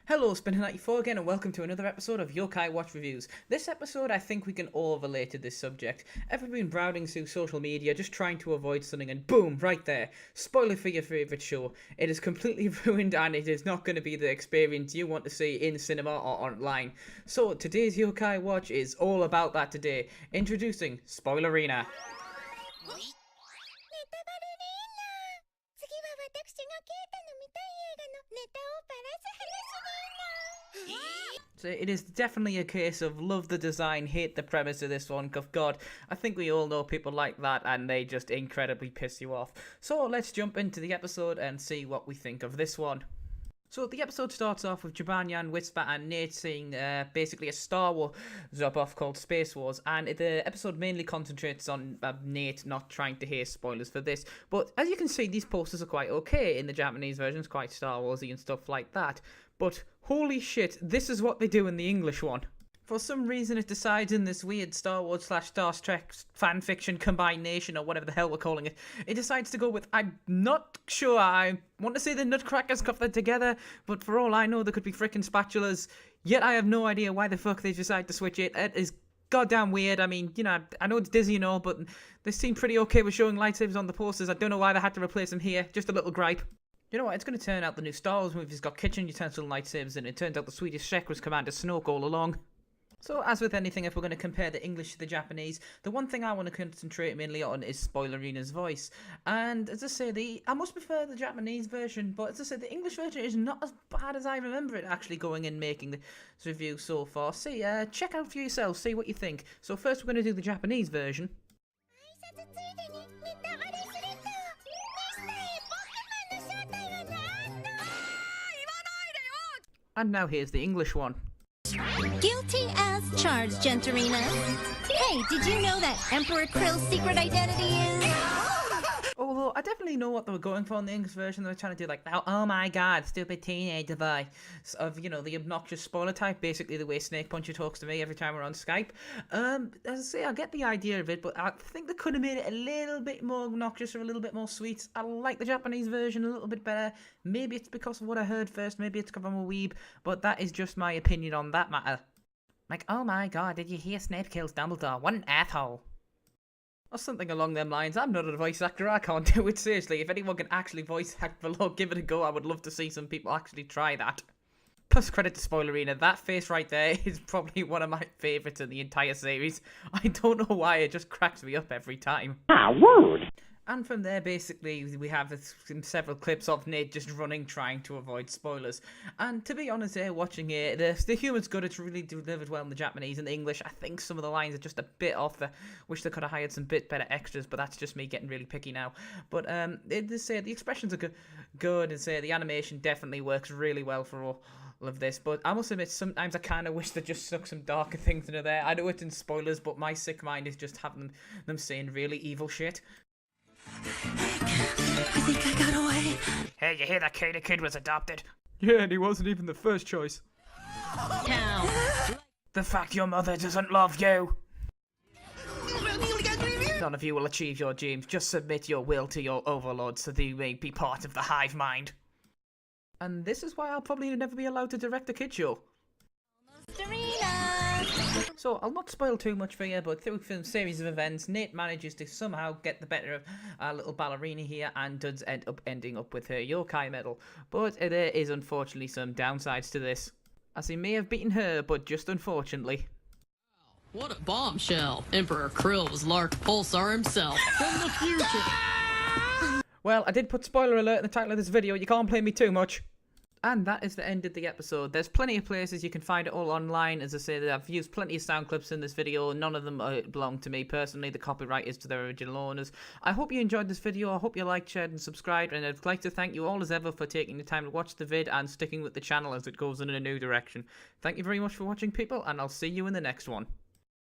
Hello, Spinner94 again, and welcome to another episode of Yokai Watch Reviews. This episode, I think we can all relate to this subject. Ever been browsing through social media, just trying to avoid something, and boom, right there, spoiler for your favourite show. It is completely ruined, and it is not going to be the experience you want to see in cinema or online. So, today's Yokai Watch is all about that today. Introducing Spoilerina. ネタバレでいいな。次は私が見たい映画のネタをバラす話でいいな。 So it is definitely a case of love the design, hate the premise of this one, because God, I think we all know people like that and they just incredibly piss you off. So let's jump into the episode and see what we think of this one. So the episode starts off with Jibanyan, Whisper and Nate seeing basically a Star Wars rip-off called Space Wars, and the episode mainly concentrates on Nate not trying to hear spoilers for this. But as you can see, these posters are quite okay in the Japanese versions, quite Star Warsy and stuff like that. But holy shit, this is what they do in the English one. For some reason, it decides in this weird Star Wars / Star Trek fanfiction combination, or whatever the hell we're calling it, it decides to go with, I'm not sure, I want to say the Nutcrackers coupled together, but for all I know, there could be frickin' spatulas, yet I have no idea why the fuck they decide to switch it. It is goddamn weird. I mean, you know, I know it's Disney and all, but they seem pretty okay with showing lightsabers on the posters. I don't know why they had to replace them here, just a little gripe. You know what, it's going to turn out the new Star Wars movie's got kitchen utensil lightsabers, and it turns out the Swedish Chef was Commander Snoke all along. So, as with anything, if we're going to compare the English to the Japanese, the one thing I want to concentrate mainly on is Spoilerina's voice. And as I say, I must prefer the Japanese version, but as I said, the English version is not as bad as I remember it actually going and making this review so far. See, check out for yourself, see what you think. So first we're going to do the Japanese version. And now here's the English one. Guilty as charged, Gentarina. Hey, did you know that Emperor Krill's secret identity is... Although, I definitely know what they were going for in the English version. They were trying to do like, oh my god, stupid teenage device of, you know, the obnoxious spoiler type, basically the way Snake Puncher talks to me every time we're on Skype. As I say, I get the idea of it, but I think they could have made it a little bit more obnoxious or a little bit more sweet. I like the Japanese version a little bit better. Maybe it's because of what I heard first, maybe it's because I'm a weeb, but that is just my opinion on that matter. Like, oh my god, did you hear Snape kills Dumbledore? What an asshole. Or something along them lines. I'm not a voice actor, I can't do it. Seriously, if anyone can actually voice act below, give it a go. I would love to see some people actually try that. Plus credit to Spoilerina, that face right there is probably one of my favourites in the entire series. I don't know why, it just cracks me up every time. Ah, word! And from there, basically, we have several clips of Nate just running, trying to avoid spoilers. And to be honest, watching it, the humor's good. It's really delivered well in the Japanese and the English. I think some of the lines are just a bit off. Wish they could have hired some bit better extras, but that's just me getting really picky now. But the expressions are good, and the animation definitely works really well for all of this. But I must admit, sometimes I kind of wish they just stuck some darker things into there. I know it's in spoilers, but my sick mind is just having them saying really evil shit. I think I got away. Hey, you hear that kid was adopted? Yeah, and he wasn't even the first choice. Town. The fact your mother doesn't love you. None of you will achieve your dreams. Just submit your will to your overlord so that you may be part of the hive mind. And this is why I'll probably never be allowed to direct a kid show. So, I'll not spoil too much for you, but through a series of events, Nate manages to somehow get the better of our little ballerina here and does ending up with her yokai medal. But there is unfortunately some downsides to this, as he may have beaten her, but just unfortunately. What a bombshell. Emperor Krill was Lark Pulsar himself from the future. Well, I did put spoiler alert in the title of this video, you can't blame me too much. And that is the end of the episode. There's plenty of places you can find it all online. As I say, I've used plenty of sound clips in this video. None of them belong to me personally. The copyright is to their original owners. I hope you enjoyed this video. I hope you liked, shared and subscribed. And I'd like to thank you all as ever for taking the time to watch the vid and sticking with the channel as it goes in a new direction. Thank you very much for watching, people, and I'll see you in the next one.